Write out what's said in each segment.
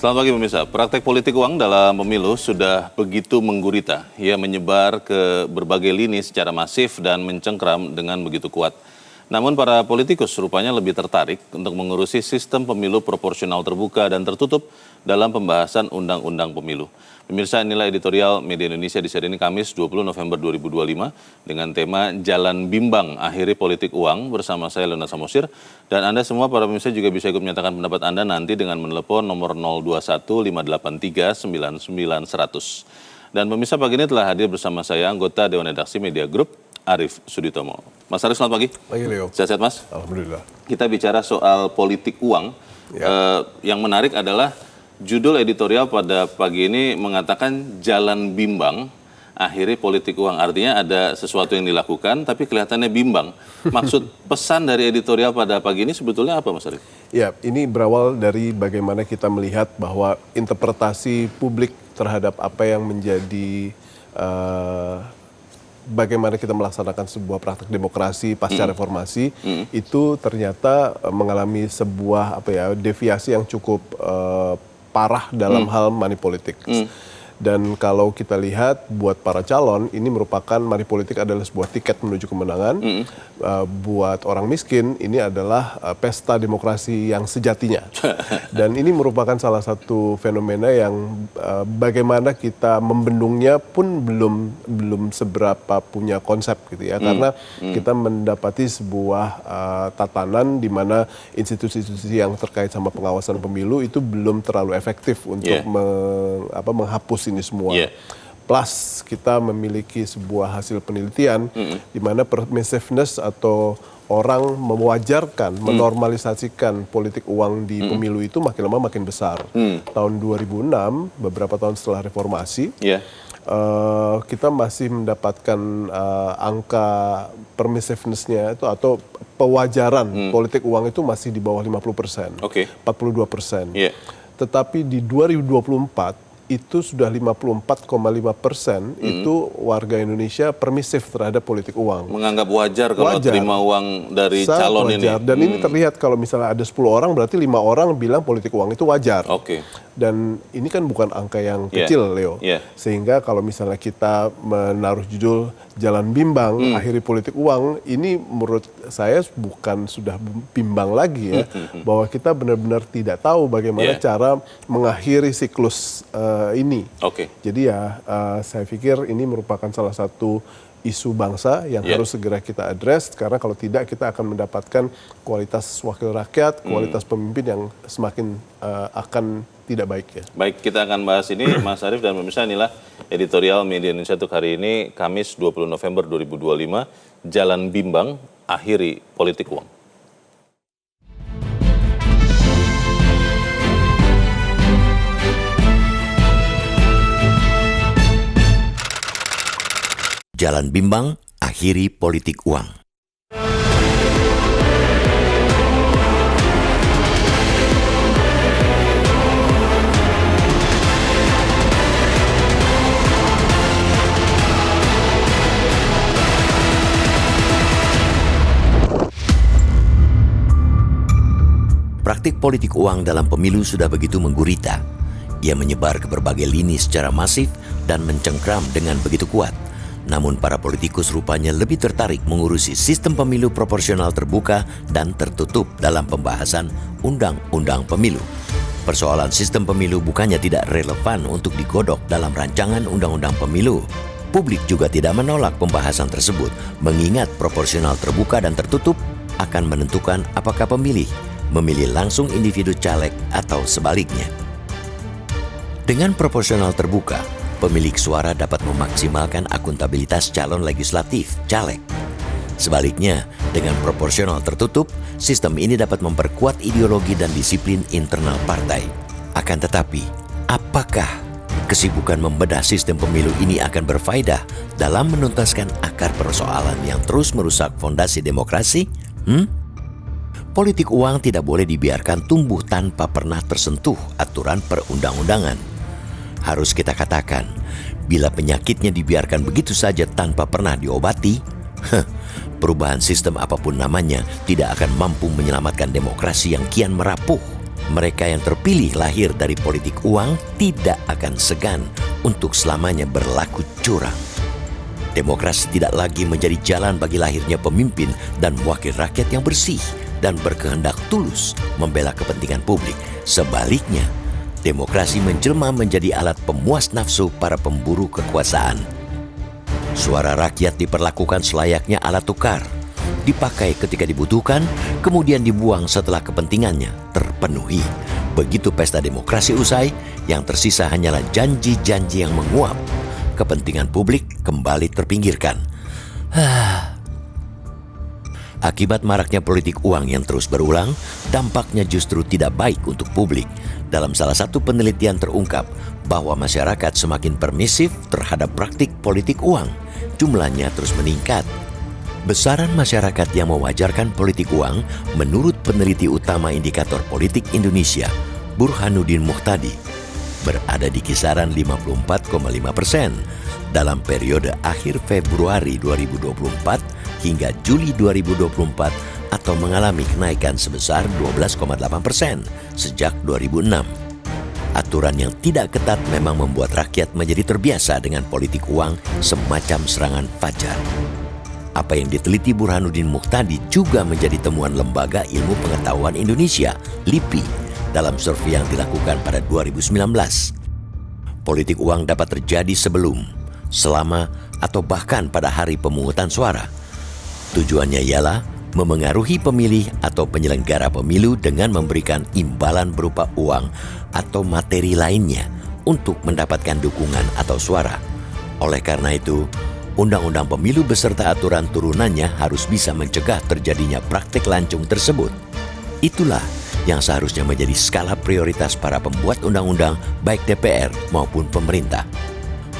Selamat pagi pemirsa. Praktek politik uang dalam pemilu sudah begitu menggurita. Ia menyebar ke berbagai lini secara masif dan mencengkram dengan begitu kuat. Namun para politikus rupanya lebih tertarik untuk mengurusi sistem pemilu proporsional terbuka dan tertutup dalam pembahasan undang-undang pemilu. Pemirsa, inilah editorial Media Indonesia di seri ini Kamis 20 November 2025 dengan tema Jalan Bimbang Akhiri Politik Uang bersama saya Leonard Samosir. Dan Anda semua para pemirsa juga bisa ikut menyatakan pendapat Anda nanti dengan menelepon nomor 021 583 99 100. Dan pemirsa, pagi ini telah hadir bersama saya anggota Dewan Redaksi Media Group Arief Suditomo. Mas Arief, selamat pagi. Pagi Leo. Sehat-sehat Mas? Alhamdulillah. Kita bicara soal politik uang. Yang menarik adalah judul editorial pada pagi ini mengatakan Jalan Bimbang Akhiri Politik Uang. Artinya ada sesuatu yang dilakukan tapi kelihatannya bimbang. Maksud pesan dari editorial pada pagi ini sebetulnya apa Mas Arief? Ya, ini berawal dari bagaimana kita melihat bahwa interpretasi publik terhadap apa yang menjadi bagaimana kita melaksanakan sebuah praktek demokrasi pasca reformasi itu ternyata mengalami sebuah deviasi yang cukup parah dalam hal money politics. Dan kalau kita lihat buat para calon ini merupakan money politik adalah sebuah tiket menuju kemenangan. Buat orang miskin ini adalah pesta demokrasi yang sejatinya. Dan ini merupakan salah satu fenomena yang bagaimana kita membendungnya pun belum seberapa punya konsep gitu ya. Karena kita mendapati sebuah tatanan di mana institusi-institusi yang terkait sama pengawasan pemilu itu belum terlalu efektif untuk menghapus ini semua. Plus kita memiliki sebuah hasil penelitian di mana permissiveness atau orang mewajarkan, menormalisasikan politik uang di pemilu itu makin lama makin besar. Tahun 2006, beberapa tahun setelah reformasi, kita masih mendapatkan angka permissiveness-nya itu atau pewajaran politik uang itu masih di bawah 50%, 42%. Tetapi di 2024 itu sudah 54,5% itu warga Indonesia permisif terhadap politik uang. Menganggap wajar kalau terima uang dari calon ini. Dan ini terlihat kalau misalnya ada 10 orang berarti 5 orang bilang politik uang itu wajar. Dan ini kan bukan angka yang kecil, Leo. Sehingga kalau misalnya kita menaruh judul Jalan Bimbang Akhiri Politik Uang, ini menurut saya bukan sudah bimbang lagi ya, bahwa kita benar-benar tidak tahu bagaimana cara mengakhiri siklus ini. Jadi saya pikir ini merupakan salah satu isu bangsa yang harus segera kita address, karena kalau tidak kita akan mendapatkan kualitas wakil rakyat, kualitas pemimpin yang semakin akan tidak baik ya. Baik, kita akan bahas ini Mas Arief dan pemirsa. Inilah editorial Media Indonesia untuk hari ini Kamis 20 November 2025, Jalan Bimbang Akhiri Politik Uang. Jalan Bimbang Akhiri Politik Uang. Praktik politik uang dalam pemilu sudah begitu menggurita. Ia menyebar ke berbagai lini secara masif dan mencengkram dengan begitu kuat. Namun para politikus rupanya lebih tertarik mengurusi sistem pemilu proporsional terbuka dan tertutup dalam pembahasan undang-undang pemilu. Persoalan sistem pemilu bukannya tidak relevan untuk digodok dalam rancangan undang-undang pemilu. Publik juga tidak menolak pembahasan tersebut, mengingat proporsional terbuka dan tertutup akan menentukan apakah pemilih memilih langsung individu caleg atau sebaliknya. Dengan proporsional terbuka, pemilik suara dapat memaksimalkan akuntabilitas calon legislatif, caleg. Sebaliknya, dengan proporsional tertutup, sistem ini dapat memperkuat ideologi dan disiplin internal partai. Akan tetapi, apakah kesibukan membedah sistem pemilu ini akan berfaedah dalam menuntaskan akar persoalan yang terus merusak fondasi demokrasi? Politik uang tidak boleh dibiarkan tumbuh tanpa pernah tersentuh aturan perundang-undangan. Harus kita katakan, bila penyakitnya dibiarkan begitu saja tanpa pernah diobati, perubahan sistem apapun namanya tidak akan mampu menyelamatkan demokrasi yang kian merapuh. Mereka yang terpilih lahir dari politik uang tidak akan segan untuk selamanya berlaku curang. Demokrasi tidak lagi menjadi jalan bagi lahirnya pemimpin dan wakil rakyat yang bersih dan berkehendak tulus membela kepentingan publik. Sebaliknya, demokrasi menjelma menjadi alat pemuas nafsu para pemburu kekuasaan. Suara rakyat diperlakukan selayaknya alat tukar, dipakai ketika dibutuhkan, kemudian dibuang setelah kepentingannya terpenuhi. Begitu pesta demokrasi usai, yang tersisa hanyalah janji-janji yang menguap. Kepentingan publik kembali terpinggirkan. Akibat maraknya politik uang yang terus berulang, dampaknya justru tidak baik untuk publik. Dalam salah satu penelitian terungkap bahwa masyarakat semakin permisif terhadap praktik politik uang. Jumlahnya terus meningkat. Besaran masyarakat yang mewajarkan politik uang menurut peneliti utama indikator politik Indonesia, Burhanuddin Muhtadi, berada di kisaran 54,5% dalam periode akhir Februari 2024 hingga Juli 2024 atau mengalami kenaikan sebesar 12,8% sejak 2006. Aturan yang tidak ketat memang membuat rakyat menjadi terbiasa dengan politik uang semacam serangan fajar. Apa yang diteliti Burhanuddin Muhtadi juga menjadi temuan Lembaga Ilmu Pengetahuan Indonesia, LIPI, dalam survei yang dilakukan pada 2019. Politik uang dapat terjadi sebelum, selama, atau bahkan pada hari pemungutan suara. Tujuannya ialah memengaruhi pemilih atau penyelenggara pemilu dengan memberikan imbalan berupa uang atau materi lainnya untuk mendapatkan dukungan atau suara. Oleh karena itu, Undang-Undang Pemilu beserta aturan turunannya harus bisa mencegah terjadinya praktik lancung tersebut. Itulah yang seharusnya menjadi skala prioritas para pembuat undang-undang baik DPR maupun pemerintah.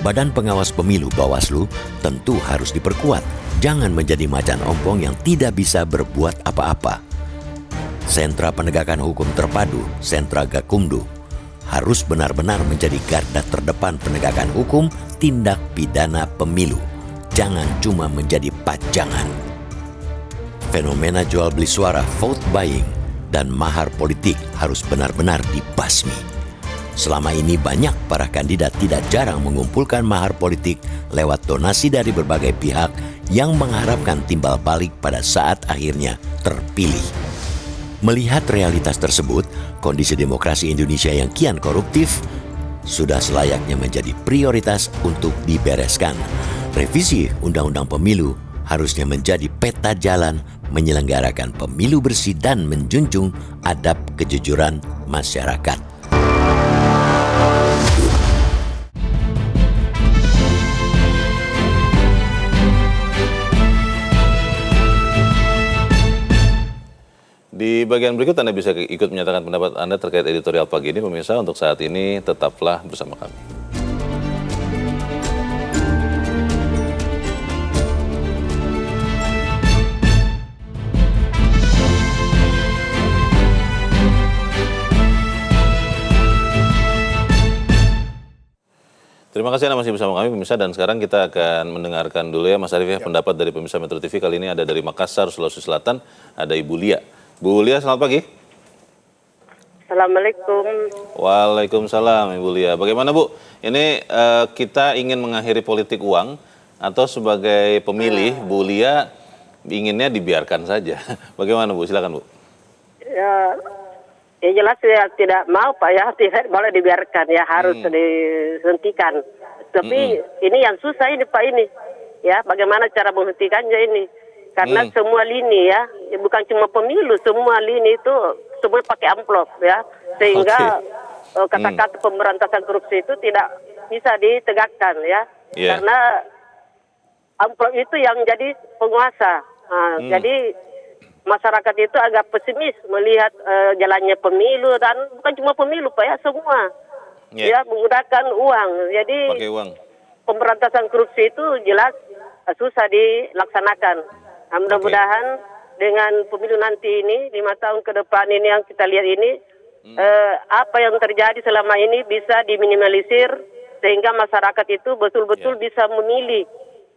Badan Pengawas Pemilu Bawaslu tentu harus diperkuat, jangan menjadi macan ompong yang tidak bisa berbuat apa-apa. Sentra Penegakan Hukum Terpadu, Sentra Gakumdu, harus benar-benar menjadi garda terdepan penegakan hukum tindak pidana pemilu. Jangan cuma menjadi pajangan. Fenomena jual beli suara, vote buying, dan mahar politik harus benar-benar dibasmi. Selama ini banyak para kandidat tidak jarang mengumpulkan mahar politik lewat donasi dari berbagai pihak yang mengharapkan timbal balik pada saat akhirnya terpilih. Melihat realitas tersebut, kondisi demokrasi Indonesia yang kian koruptif sudah selayaknya menjadi prioritas untuk dibereskan. Revisi Undang-Undang Pemilu harusnya menjadi peta jalan menyelenggarakan pemilu bersih dan menjunjung adab kejujuran masyarakat. Di bagian berikut Anda bisa ikut menyatakan pendapat Anda terkait editorial pagi ini. Pemirsa, untuk saat ini tetaplah bersama kami. Terima kasih Anda masih bersama kami pemirsa, dan sekarang kita akan mendengarkan dulu ya Mas Arief ya, pendapat dari pemirsa Metro TV. Kali ini ada dari Makassar, Sulawesi Selatan, ada Ibu Lia. Bu Lia, selamat pagi. Assalamualaikum. Waalaikumsalam Ibu Lia. Bagaimana Bu? Ini kita ingin mengakhiri politik uang atau sebagai pemilih Bu Lia inginnya dibiarkan saja. Bagaimana Bu? Silakan Bu. Ya jelas ya tidak mau Pak ya, tidak boleh dibiarkan ya, harus dihentikan. Tapi ini yang susah ini Pak ini, ya bagaimana cara menghentikannya ini? Karena semua lini ya bukan cuma pemilu, semua lini itu semua pakai amplop ya, sehingga kata-kata pemberantasan korupsi itu tidak bisa ditegakkan ya, karena amplop itu yang jadi penguasa. Jadi masyarakat itu agak pesimis melihat jalannya pemilu, dan bukan cuma pemilu Pak ya, semua ya menggunakan uang. Jadi pemberantasan korupsi itu jelas susah dilaksanakan. Mudah-mudahan dengan pemilu nanti ini 5 tahun ke depan ini yang kita lihat ini, apa yang terjadi selama ini bisa diminimalisir sehingga masyarakat itu betul-betul bisa memilih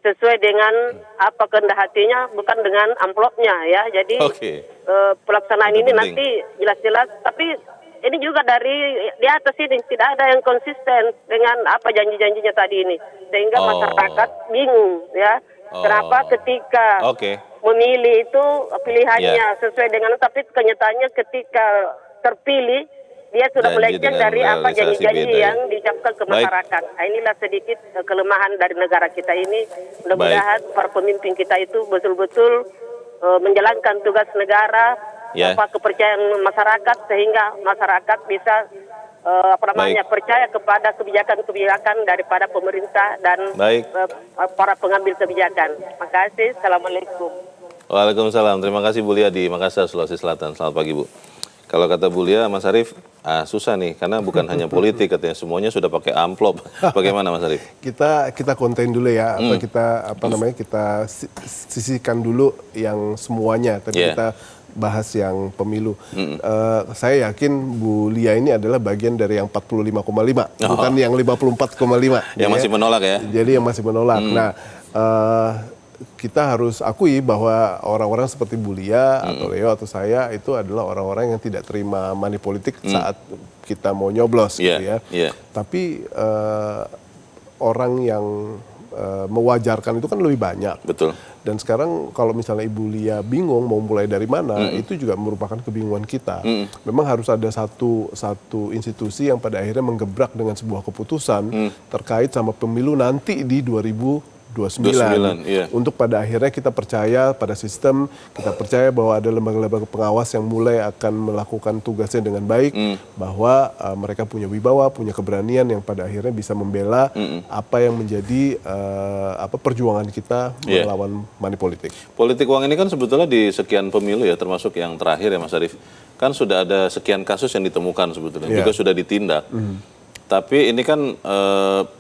sesuai dengan apa kehendak hatinya, bukan dengan amplopnya ya. Jadi pelaksanaan ini nanti jelas-jelas, tapi ini juga dari di atas ini tidak ada yang konsisten dengan apa janji-janjinya tadi ini, sehingga masyarakat bingung ya. Kenapa ketika memilih itu pilihannya sesuai dengan, tapi kenyataannya ketika terpilih dia sudah melenceng dari apa janji-janji yang diucapkan ke masyarakat. Nah, inilah sedikit kelemahan dari negara kita ini. Mudah-mudahan para pemimpin kita itu betul-betul menjalankan tugas negara, kepercayaan masyarakat, sehingga masyarakat bisa percaya kepada kebijakan-kebijakan daripada pemerintah dan para pengambil kebijakan. Terima kasih. Assalamualaikum. Waalaikumsalam. Terima kasih Bu Lia di Makassar, Sulawesi Selatan. Selamat pagi Bu. Kalau kata Bu Lia, Mas Arief, susah nih, karena bukan hanya politik, katanya semuanya sudah pakai amplop. Bagaimana Mas Arief? Kita konten dulu ya, kita sisihkan dulu yang semuanya, tapi kita bahas yang pemilu. Saya yakin Bu Lia ini adalah bagian dari yang 45,5, bukan yang 54,5. Yang masih menolak ya? Jadi yang masih menolak. Nah, kita harus akui bahwa orang-orang seperti Bu Lia atau Leo atau saya itu adalah orang-orang yang tidak terima money politik saat kita mau nyoblos gitu ya. Tapi orang yang mewajarkan itu kan lebih banyak. Betul. Dan sekarang kalau misalnya Ibu Lia bingung mau mulai dari mana, itu juga merupakan kebingungan kita. Memang harus ada satu institusi yang pada akhirnya menggebrak dengan sebuah keputusan terkait sama pemilu nanti di 2029. Untuk pada akhirnya kita percaya pada sistem, kita percaya bahwa ada lembaga-lembaga pengawas yang mulai akan melakukan tugasnya dengan baik, bahwa mereka punya wibawa, punya keberanian yang pada akhirnya bisa membela apa yang menjadi perjuangan kita melawan money politik. Politik uang ini kan sebetulnya di sekian pemilu ya, termasuk yang terakhir ya Mas Arief, kan sudah ada sekian kasus yang ditemukan sebetulnya, juga sudah ditindak. Tapi ini kan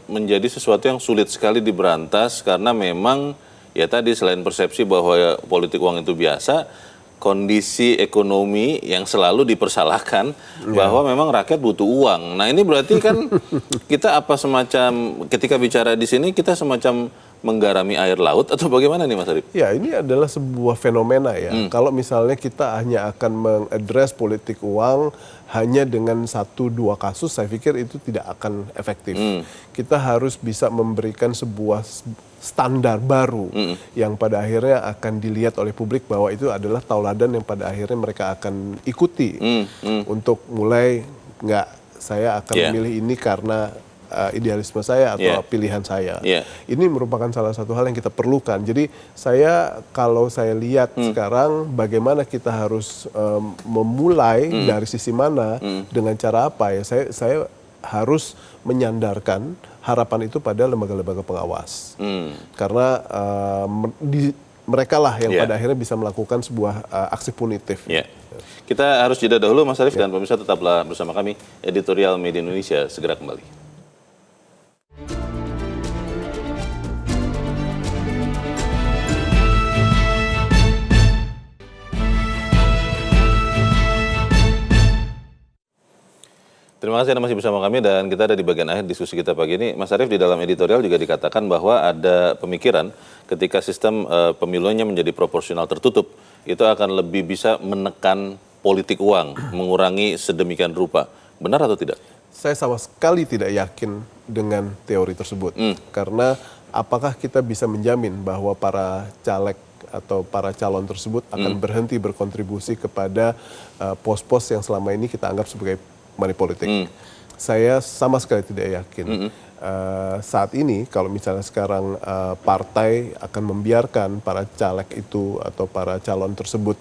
menjadi sesuatu yang sulit sekali diberantas karena memang ya tadi selain persepsi bahwa politik uang itu biasa, kondisi ekonomi yang selalu dipersalahkan bahwa memang rakyat butuh uang. Nah ini berarti kan kita ketika bicara di sini kita semacam menggarami air laut atau bagaimana nih Mas Arief? Ya ini adalah sebuah fenomena ya. Kalau misalnya kita hanya akan mengadres politik uang hanya dengan 1-2 kasus, saya pikir itu tidak akan efektif. Kita harus bisa memberikan sebuah standar baru yang pada akhirnya akan dilihat oleh publik bahwa itu adalah tauladan yang pada akhirnya mereka akan ikuti untuk mulai saya akan memilih ini karena idealisme saya atau pilihan saya. Ini merupakan salah satu hal yang kita perlukan. Jadi kalau saya lihat sekarang bagaimana kita harus memulai dari sisi mana, dengan cara apa ya, saya harus menyandarkan harapan itu pada lembaga-lembaga pengawas. Karena mereka lah yang pada akhirnya bisa melakukan sebuah aksi punitif. Kita harus jeda dahulu Mas Arief dan pemirsa tetaplah bersama kami. Editorial Media Indonesia segera kembali. Terima kasih Anda masih bersama kami dan kita ada di bagian akhir diskusi kita pagi ini. Mas Arief, di dalam editorial juga dikatakan bahwa ada pemikiran ketika sistem pemilunya menjadi proporsional tertutup, itu akan lebih bisa menekan politik uang, mengurangi sedemikian rupa. Benar atau tidak? Saya sama sekali tidak yakin dengan teori tersebut. Karena apakah kita bisa menjamin bahwa para caleg atau para calon tersebut akan berhenti berkontribusi kepada pos-pos yang selama ini kita anggap sebagai money politik. Saya sama sekali tidak yakin. Saat ini kalau misalnya sekarang partai akan membiarkan para caleg itu atau para calon tersebut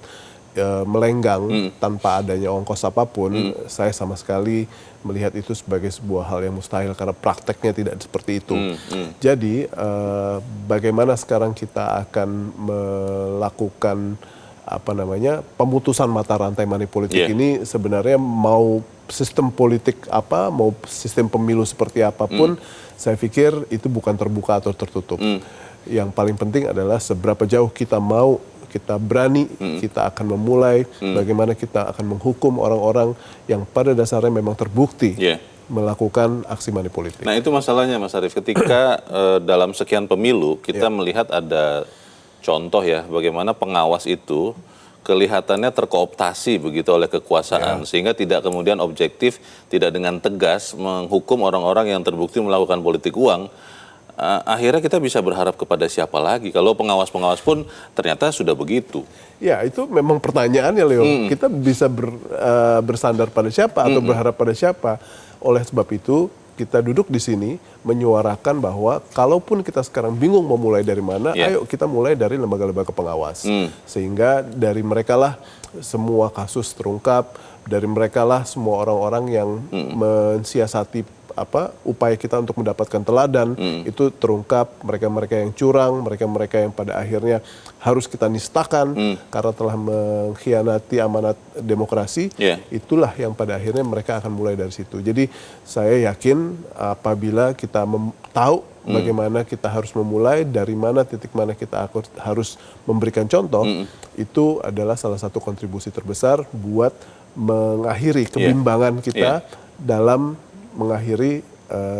melenggang tanpa adanya ongkos apapun, saya sama sekali melihat itu sebagai sebuah hal yang mustahil karena prakteknya tidak seperti itu. Jadi bagaimana sekarang kita akan melakukan pemutusan mata rantai money politik ini, sebenarnya mau sistem politik apa, mau sistem pemilu seperti apapun, saya pikir itu bukan terbuka atau tertutup. Yang paling penting adalah seberapa jauh kita berani, kita akan memulai, bagaimana kita akan menghukum orang-orang yang pada dasarnya memang terbukti melakukan aksi money politik. Nah itu masalahnya Mas Arief, ketika dalam sekian pemilu kita melihat ada contoh ya, bagaimana pengawas itu kelihatannya terkooptasi begitu oleh kekuasaan, sehingga tidak kemudian objektif, tidak dengan tegas menghukum orang-orang yang terbukti melakukan politik uang. Akhirnya kita bisa berharap kepada siapa lagi kalau pengawas-pengawas pun ternyata sudah begitu. Ya, itu memang pertanyaannya, Leo. Kita bisa bersandar pada siapa atau berharap pada siapa. Oleh sebab itu, kita duduk di sini menyuarakan bahwa kalaupun kita sekarang bingung mau mulai dari mana, ayo kita mulai dari lembaga-lembaga pengawas. Sehingga dari mereka lah semua kasus terungkap, dari mereka lah semua orang-orang yang mensiasati upaya kita untuk mendapatkan teladan itu terungkap, mereka-mereka yang curang, mereka-mereka yang pada akhirnya harus kita nistakan karena telah mengkhianati amanat demokrasi, itulah yang pada akhirnya mereka akan mulai dari situ. Jadi saya yakin apabila kita tahu bagaimana kita harus memulai, dari mana titik mana kita harus memberikan contoh, itu adalah salah satu kontribusi terbesar buat mengakhiri kebimbangan kita dalam mengakhiri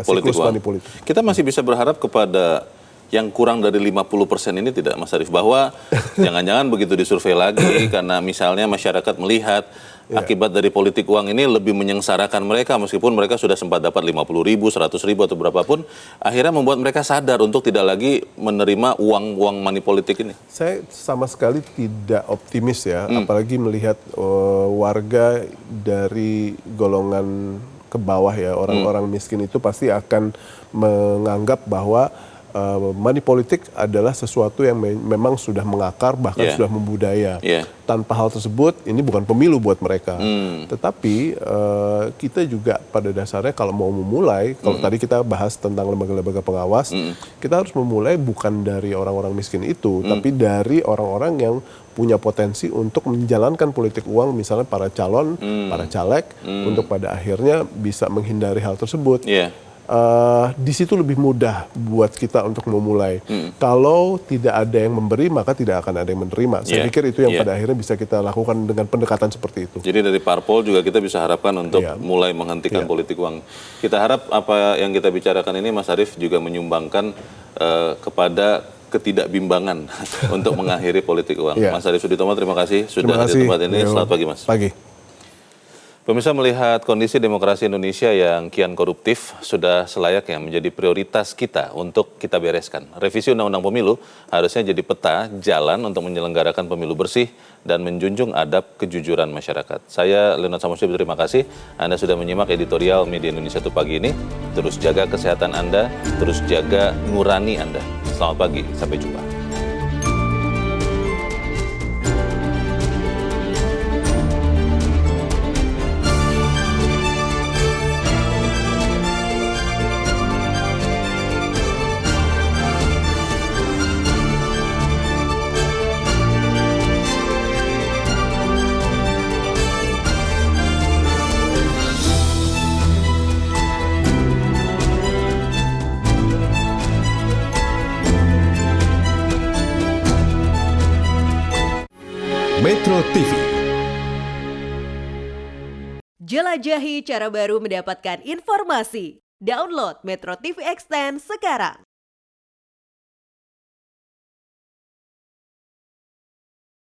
siklus money politik. Kita masih bisa berharap kepada yang kurang dari 50% ini tidak, Mas Arief, bahwa jangan-jangan begitu disurvei lagi karena misalnya masyarakat melihat akibat dari politik uang ini lebih menyengsarakan mereka meskipun mereka sudah sempat dapat 50.000, 100.000 atau berapapun, akhirnya membuat mereka sadar untuk tidak lagi menerima uang money politik ini. Saya sama sekali tidak optimis ya, apalagi melihat warga dari golongan ke bawah ya, orang-orang miskin itu pasti akan menganggap bahwa money politik adalah sesuatu yang memang sudah mengakar, bahkan sudah membudaya. Tanpa hal tersebut, ini bukan pemilu buat mereka. Tetapi kita juga pada dasarnya kalau mau memulai, kalau tadi kita bahas tentang lembaga-lembaga pengawas, kita harus memulai bukan dari orang-orang miskin itu, tapi dari orang-orang yang punya potensi untuk menjalankan politik uang, misalnya para calon, para caleg, untuk pada akhirnya bisa menghindari hal tersebut. Di situ lebih mudah buat kita untuk memulai. Kalau tidak ada yang memberi, maka tidak akan ada yang menerima. Saya pikir itu yang pada akhirnya bisa kita lakukan dengan pendekatan seperti itu. Jadi dari parpol juga kita bisa harapkan untuk mulai menghentikan politik uang. Kita harap apa yang kita bicarakan ini, Mas Arief, juga menyumbangkan kepada ketidakbimbangan untuk mengakhiri politik uang. Mas Arief Suditomo, terima kasih sudah hadir di tempat ini. Selamat pagi, Mas. Pagi. Pemirsa, melihat kondisi demokrasi Indonesia yang kian koruptif, sudah selayaknya menjadi prioritas kita untuk kita bereskan. Revisi Undang-Undang Pemilu harusnya jadi peta jalan untuk menyelenggarakan pemilu bersih dan menjunjung adab kejujuran masyarakat. Saya, Leonard Samusi, terima kasih. Anda sudah menyimak editorial Media Indonesia pagi ini. Terus jaga kesehatan Anda, terus jaga nurani Anda. Selamat pagi, sampai jumpa. Metro TV. Jelajahi cara baru mendapatkan informasi. Download Metro TV Extend sekarang.